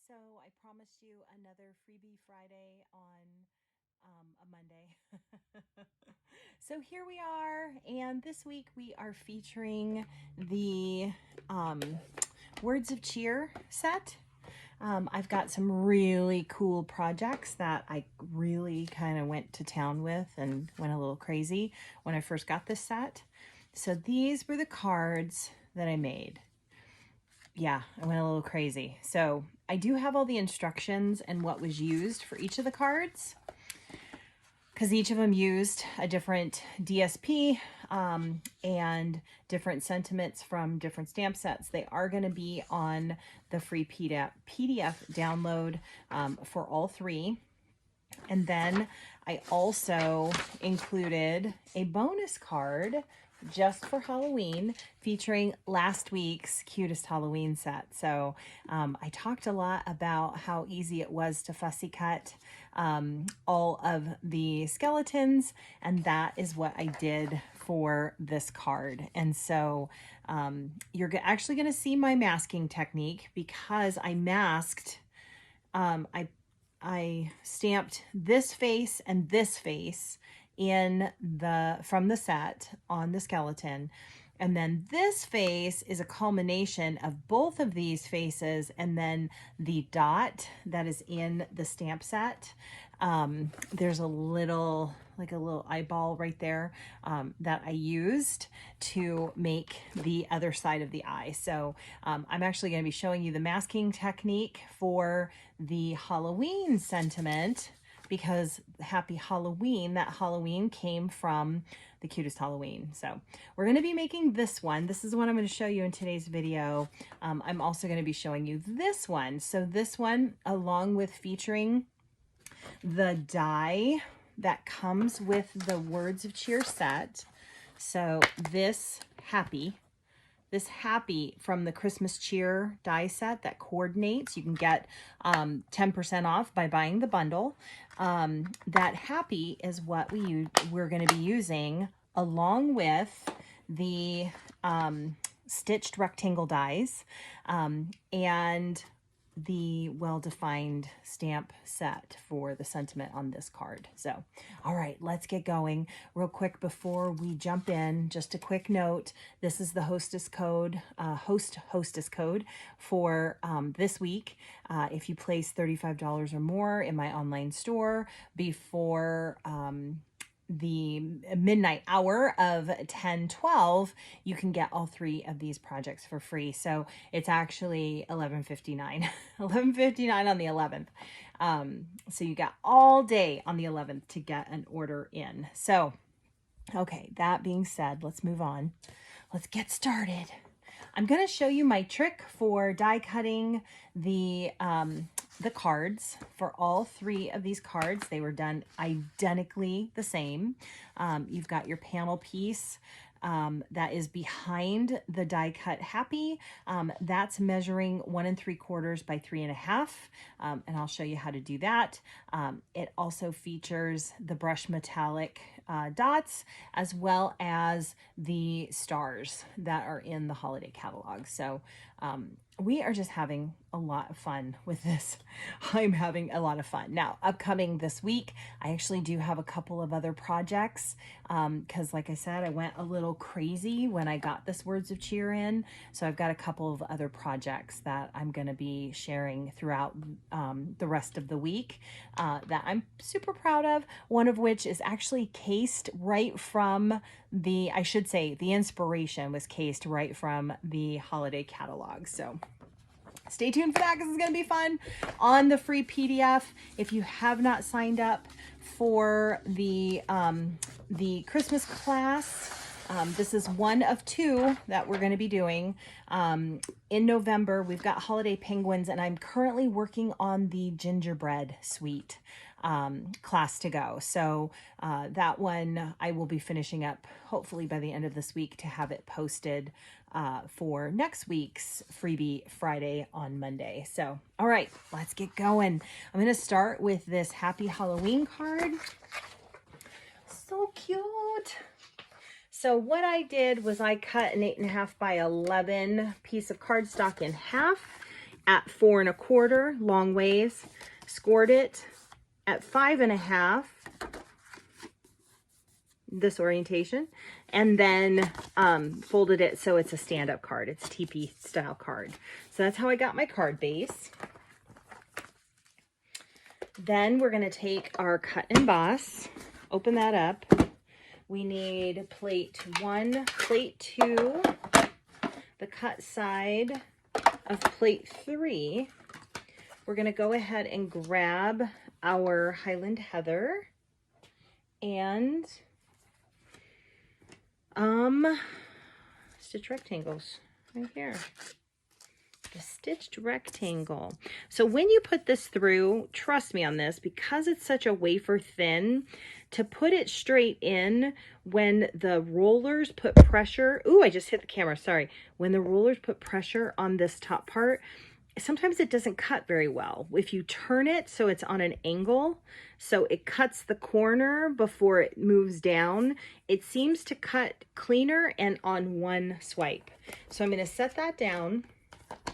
So I promised you another Freebie Friday on a Monday. So here we are, and this week we are featuring the Words of Cheer set. I've got some really cool projects that I really kind of went to town with and went a little crazy when I first got this set. So these were the cards that I made. Yeah, I went a little crazy. So I do have all the instructions and what was used for each of the cards, because each of them used a different DSP and different sentiments from different stamp sets. They are going to be on the free PDF download for all three. And then I also included a bonus card just for Halloween featuring last week's Cutest Halloween set. So I talked a lot about how easy it was to fussy cut all of the skeletons, and that is what I did for this card. And so you're actually going to see my masking technique, because I masked, I stamped this face and this face from the set on the skeleton. And then this face is a culmination of both of these faces, and then the dot that is in the stamp set. There's a little eyeball right there that I used to make the other side of the eye. So I'm actually going to be showing you the masking technique for the Halloween sentiment, because Happy Halloween, that Halloween came from the Cutest Halloween. So we're going to be making this one. This is what I'm going to show you in today's video. I'm also going to be showing you this one. So this one, along with featuring the die that comes with the Words of Cheer set. So this Happy from the Christmas Cheer die set that coordinates. You can get 10% off by buying the bundle. That Happy is what we're going to be using along with the stitched rectangle dies and the well-defined stamp set for the sentiment on this card. So, all right, let's get going. Real quick before we jump in, just a quick note. This is the hostess code, hostess code for this week. If you place $35 or more in my online store before the midnight hour of 10/12, you can get all three of these projects for free. So it's actually $11.59 $11.59 on the 11th. So you got all day on the 11th to get an order in. So okay, that being said, let's move on. Let's get started. I'm going to show you my trick for die cutting the cards for all three of these cards. They were done identically the same. You've got your panel piece that is behind the die cut Happy. That's measuring 1 3/4 by 3.5, and I'll show you how to do that. It also features the brush metallic dots, as well as the stars that are in the holiday catalog. So we are just having a lot of fun with this. I'm having a lot of fun. Now, upcoming this week, I actually do have a couple of other projects because, like I said, I went a little crazy when I got this Words of Cheer in. So I've got a couple of other projects that I'm going to be sharing throughout the rest of the week that I'm super proud of. One of which is actually cased right from the inspiration was cased right from the holiday catalog. So stay tuned for that, because it's going to be fun on the free PDF. If you have not signed up for the Christmas class, this is one of two that we're going to be doing. In November, we've got Holiday Penguins, and I'm currently working on the Gingerbread Suite class to go. So that one I will be finishing up hopefully by the end of this week to have it posted for next week's Freebie Friday on Monday. So, all right, let's get going. I'm going to start with this Happy Halloween card. So cute. So what I did was I cut an 8.5 by 11 piece of cardstock in half, at 4 1/4 long ways, scored it at 5 1/2, this orientation, and then folded it so it's a stand-up card. It's TP style card. So that's how I got my card base. Then we're going to take our cut and emboss, open that up. We need plate 1, plate 2, the cut side of plate 3. We're going to go ahead and grab our Highland Heather and stitch rectangles right here. The stitched rectangle. So when you put this through, trust me on this, because it's such a wafer thin, to put it straight in, when the rollers put pressure, ooh, I just hit the camera, sorry. When the rollers put pressure on this top part, sometimes it doesn't cut very well. If you turn it so it's on an angle, so it cuts the corner before it moves down, it seems to cut cleaner and on one swipe. So I'm going to set that down.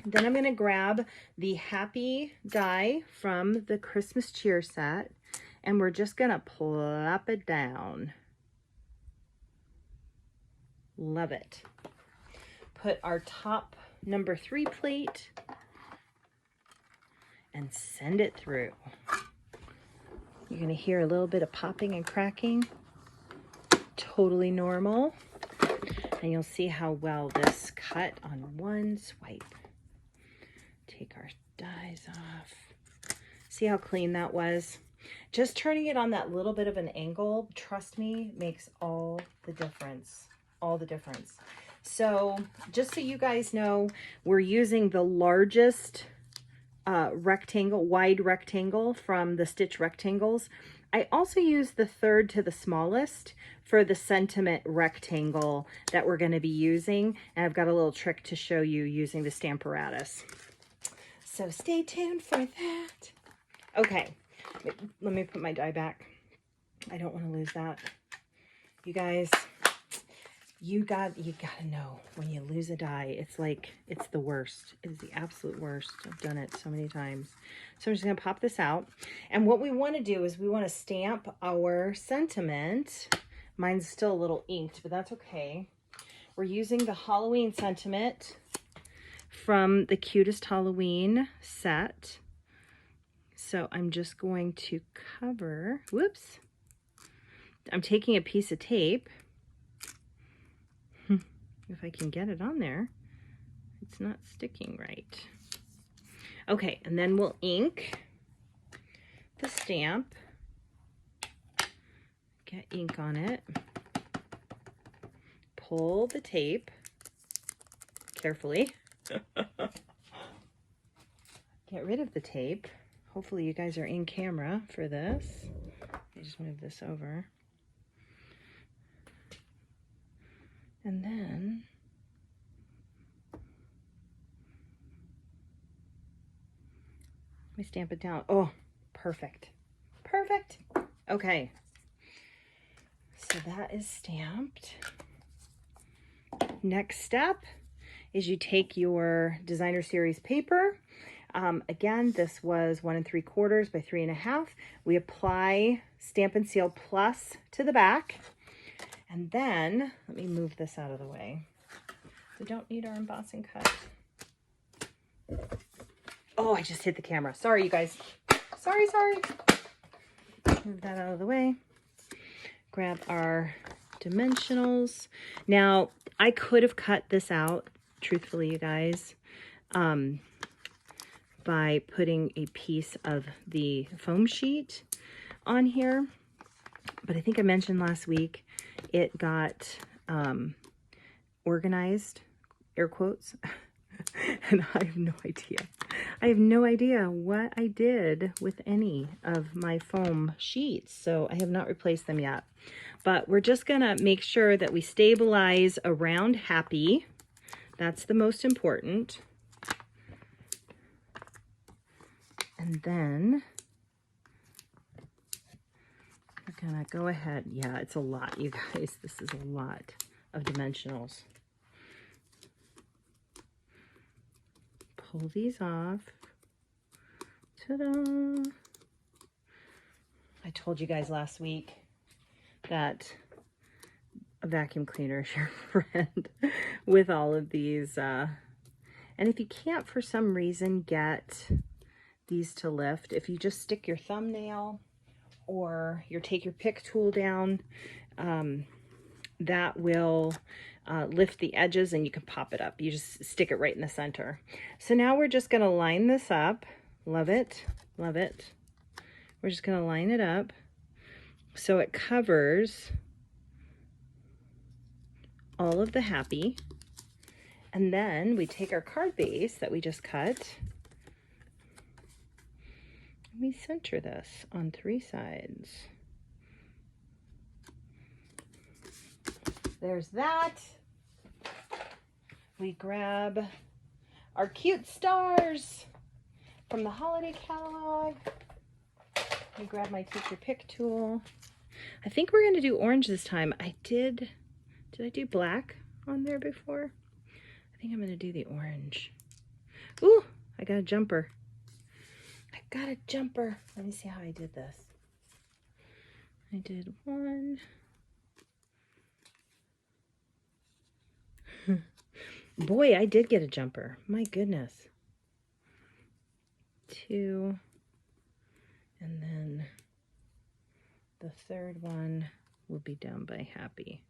Then I'm going to grab the Happy die from the Christmas cheer set, and we're just going to plop it down. Love it. Put our top number 3 plate and send it through. You're going to hear a little bit of popping and cracking. Totally normal. And you'll see how well this cut on one swipe. Take our dies off. See how clean that was? Just turning it on that little bit of an angle, trust me, makes all the difference. All the difference. So just so you guys know, we're using the largest rectangle, wide rectangle from the Stitch Rectangles. I also use the 3rd to the smallest for the sentiment rectangle that we're going to be using. And I've got a little trick to show you using the Stamparatus. So stay tuned for that. Okay, let me put my die back. I don't want to lose that. You guys, you gotta know when you lose a die, it's like, it's the worst. It is the absolute worst. I've done it so many times. So I'm just gonna pop this out. And what we want to do is we want to stamp our sentiment. Mine's still a little inked, but that's okay. We're using the Halloween sentiment from the Cutest Halloween set. So I'm just going to cover, whoops. I'm taking a piece of tape. If I can get it on there, it's not sticking right. Okay, and then we'll ink the stamp. Get ink on it. Pull the tape carefully. Get rid of the tape. Hopefully you guys are in camera for this. I just move this over. And then we stamp it down. Oh, perfect. Perfect. Okay. So that is stamped. Next step is you take your designer series paper. Again, this was 1 3/4 by 3 1/2. We apply Stampin' Seal Plus to the back. And then, let me move this out of the way. We don't need our embossing cut. Oh, I just hit the camera. Sorry, you guys. Sorry. Move that out of the way. Grab our dimensionals. Now, I could have cut this out, truthfully, you guys, by putting a piece of the foam sheet on here. But I think I mentioned last week, it got organized, air quotes, and I have no idea. I have no idea what I did with any of my foam sheets, so I have not replaced them yet. But we're just gonna make sure that we stabilize around Happy. That's the most important. And then we're gonna go ahead. Yeah, it's a lot, you guys. This is a lot of dimensionals. pull these off. Ta-da! I told you guys last week that a vacuum cleaner is your friend with all of these. And if you can't, for some reason, get these to lift, if you just stick your thumbnail or take your pick tool down, that will lift the edges and you can pop it up. You just stick it right in the center. So now we're just going to line this up. Love it. Love it. We're just going to line it up so it covers all of the happy. And then we take our card base that we just cut. We center this on 3 sides. There's that. We grab our cute stars from the holiday catalog. We grab my take your pick tool. I think we're going to do orange this time. Did I do black on there before? I think I'm going to do the orange. Ooh, I got a jumper. Got a jumper. Let me see how I did this. I did 1. Boy, I did get a jumper. My goodness. 2. And then the third one will be down by happy.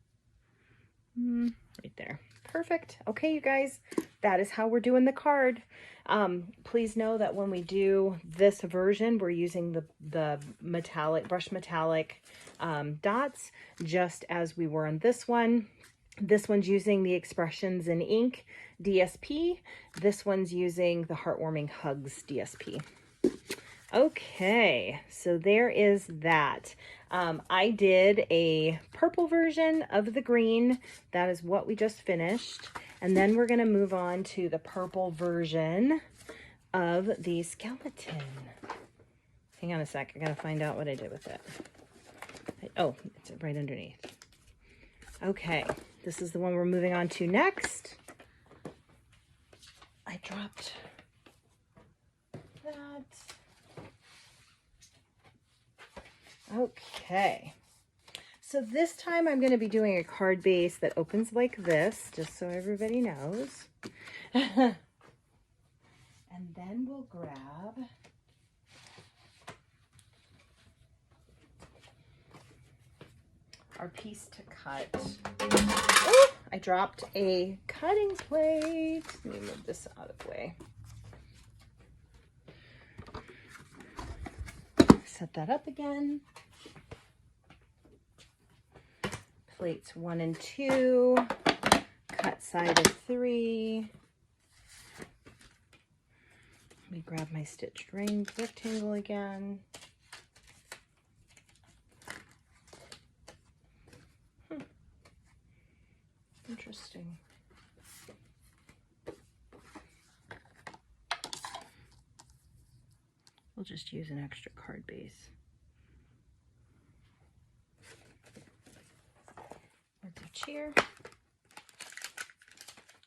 Right there. Perfect. Okay, you guys, that is how we're doing the card. Please know that when we do this version, we're using the metallic, brush metallic dots, just as we were on this one. This one's using the Expressions in Ink DSP. This one's using the Heartwarming Hugs DSP. Okay, so there is that. I did a purple version of the green. That is what we just finished. And then we're going to move on to the purple version of the skeleton. Hang on a sec. I got to find out what I did with it. Oh, it's right underneath. Okay, this is the one we're moving on to next. I dropped that. Okay, so this time I'm going to be doing a card base that opens like this, just so everybody knows. And then we'll grab our piece to cut. Oh, I dropped a cutting plate. Let me move this out of the way. Set that up again. Plates 1 and 2, cut side of 3. Let me grab my stitched rectangle again. Interesting. We'll just use an extra card base. Let's cheer.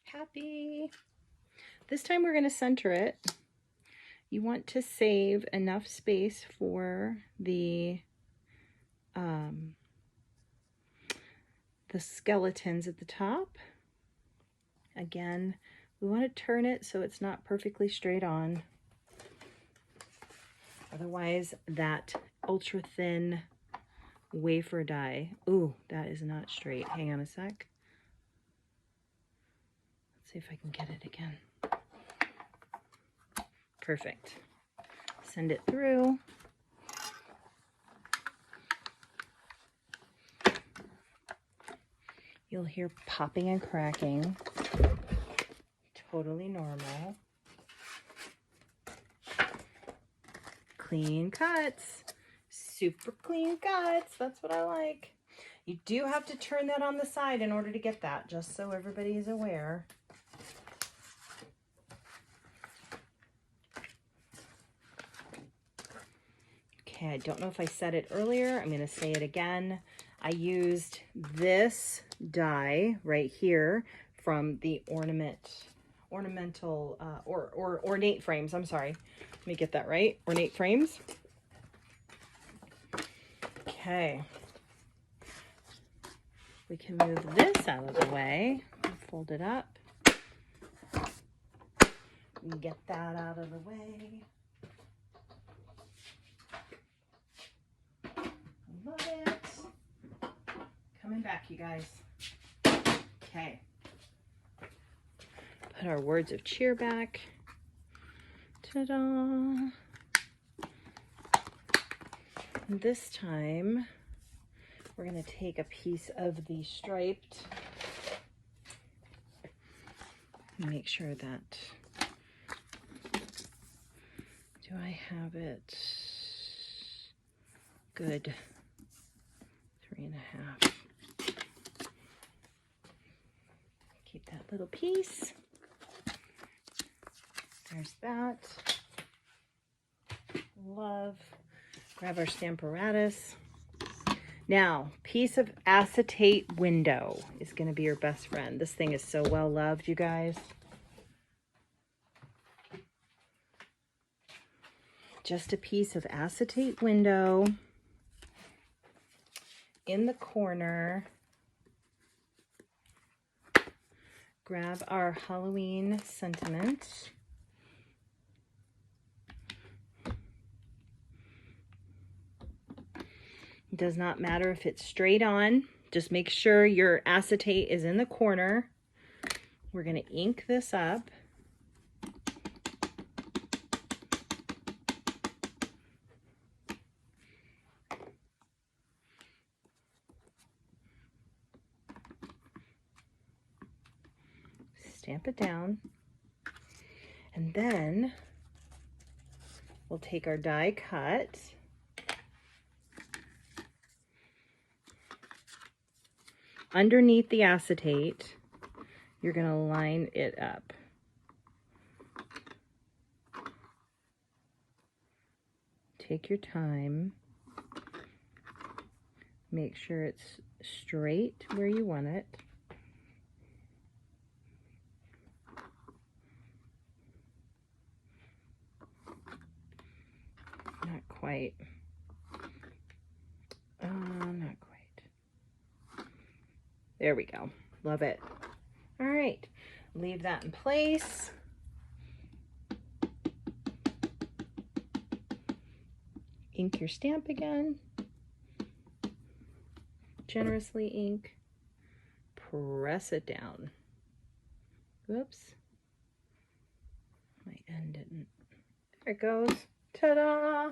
Happy. This time we're going to center it. You want to save enough space for the skeletons at the top. Again, we want to turn it so it's not perfectly straight on. Otherwise, that ultra thin wafer die. Ooh, that is not straight. Hang on a sec. Let's see if I can get it again. Perfect. Send it through. You'll hear popping and cracking. Totally normal. Clean cuts. Super clean cuts. That's what I like. You do have to turn that on the side in order to get that, just so everybody is aware. Okay, I don't know if I said it earlier. I'm going to say it again. I used this die right here from the ornamental or ornate frames. I'm sorry. Let me get that right. Ornate frames. Okay. We can move this out of the way. Fold it up. Get that out of the way. Love it. Coming back, you guys. Okay. Put our words of cheer back. Ta-da. And this time, we're going to take a piece of the striped. Make sure that, do I have it? Good. 3.5. Keep that little piece. There's that. Love. Grab our Stamparatus. Now, piece of acetate window is going to be your best friend. This thing is so well loved, you guys. Just a piece of acetate window in the corner. Grab our Halloween sentiment. It does not matter if it's straight on. Just make sure your acetate is in the corner. We're going to ink this up. Stamp it down. And then we'll take our die cut. Underneath the acetate, you're going to line it up. Take your time. Make sure it's straight where you want it. Not quite. Not quite. There we go. Love it. All right. Leave that in place. Ink your stamp again. Generously ink. Press it down. Whoops. My end didn't. There it goes. Ta-da!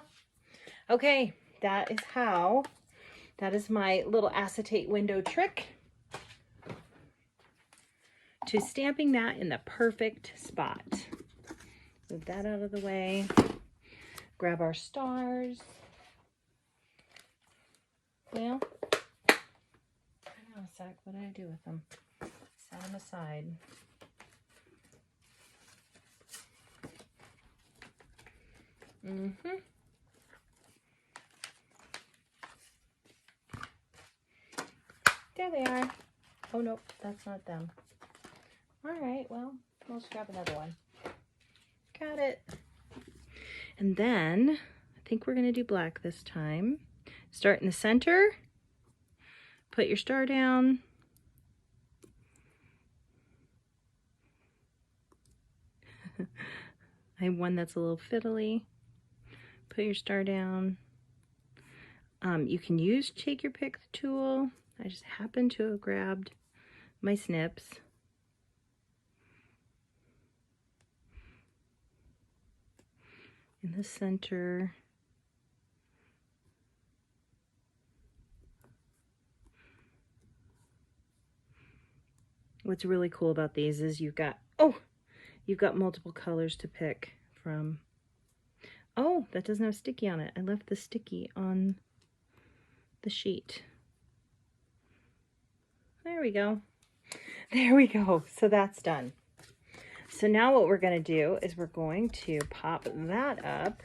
Okay, that is my little acetate window trick to stamping that in the perfect spot. Move that out of the way. Grab our stars. Well, hang on a sec. What did I do with them? Set them aside. There they are. Oh, nope, that's not them. All right, well, let's grab another one. Got it. And then, I think we're going to do black this time. Start in the center. Put your star down. I have one that's a little fiddly. Put your star down. You can use take your pick tool. I just happened to have grabbed my snips. In the center. What's really cool about these is you've got multiple colors to pick from. Oh, that doesn't have sticky on it. I left the sticky on the sheet. There we go. There we go. So that's done. So now what we're going to do is we're going to pop that up.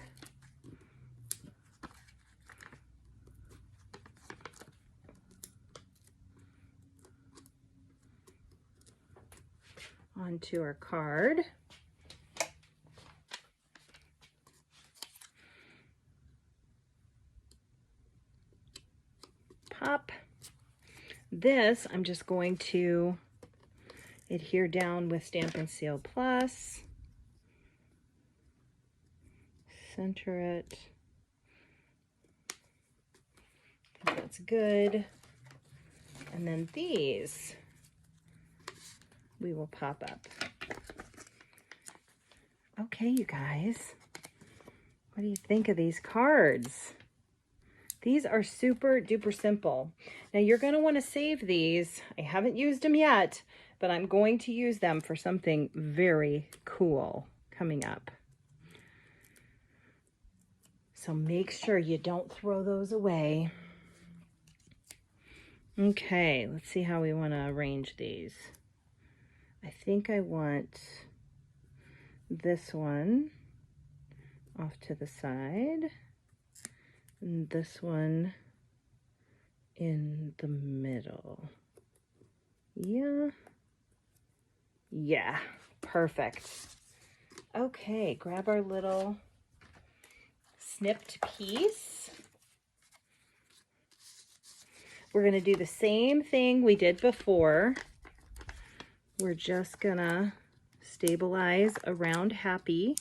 onto our card. Pop. This I'm just going to adhere down with Stampin' Seal Plus. Center it. I think that's good. And then these we will pop up. Okay, you guys, what do you think of these cards? These are super duper simple. Now you're going to want to save these. I haven't used them yet, but I'm going to use them for something very cool coming up. So make sure you don't throw those away. Okay, let's see how we want to arrange these. I think I want this one off to the side, and this one in the middle. Yeah, perfect. Okay, grab our little snipped piece. We're going to do the same thing we did before. We're just going to stabilize around happy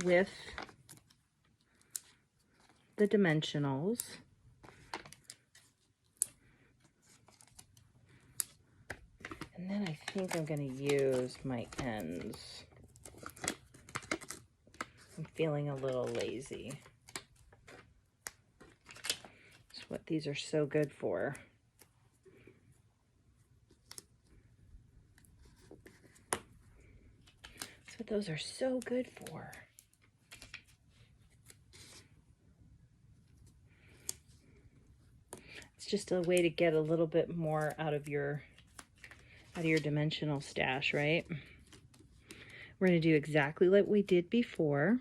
with the dimensionals. And then I think I'm going to use my ends. I'm feeling a little lazy. That's what these are so good for. That's what those are so good for. It's just a way to get a little bit more out of your dimensional stash, right? We're going to do exactly like we did before.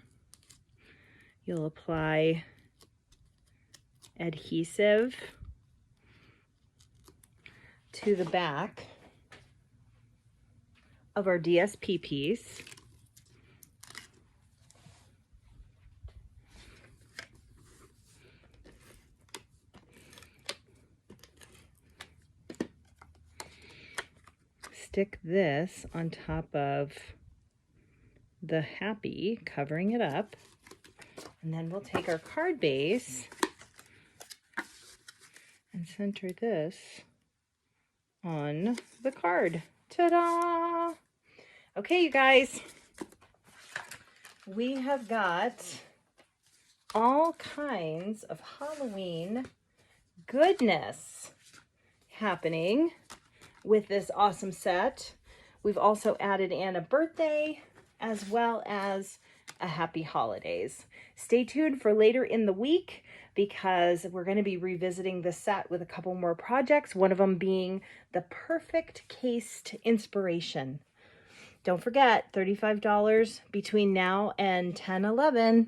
You'll apply adhesive to the back of our DSP piece. Stick this on top of the happy, covering it up, and then we'll take our card base and center this on the card. Ta-da! Okay, you guys, we have got all kinds of Halloween goodness happening with this awesome set. We've also added in a birthday as well as a happy holidays. Stay tuned for later in the week because we're going to be revisiting the set with a couple more projects, one of them being the perfect cased inspiration. Don't forget, $35 between now and 10/11.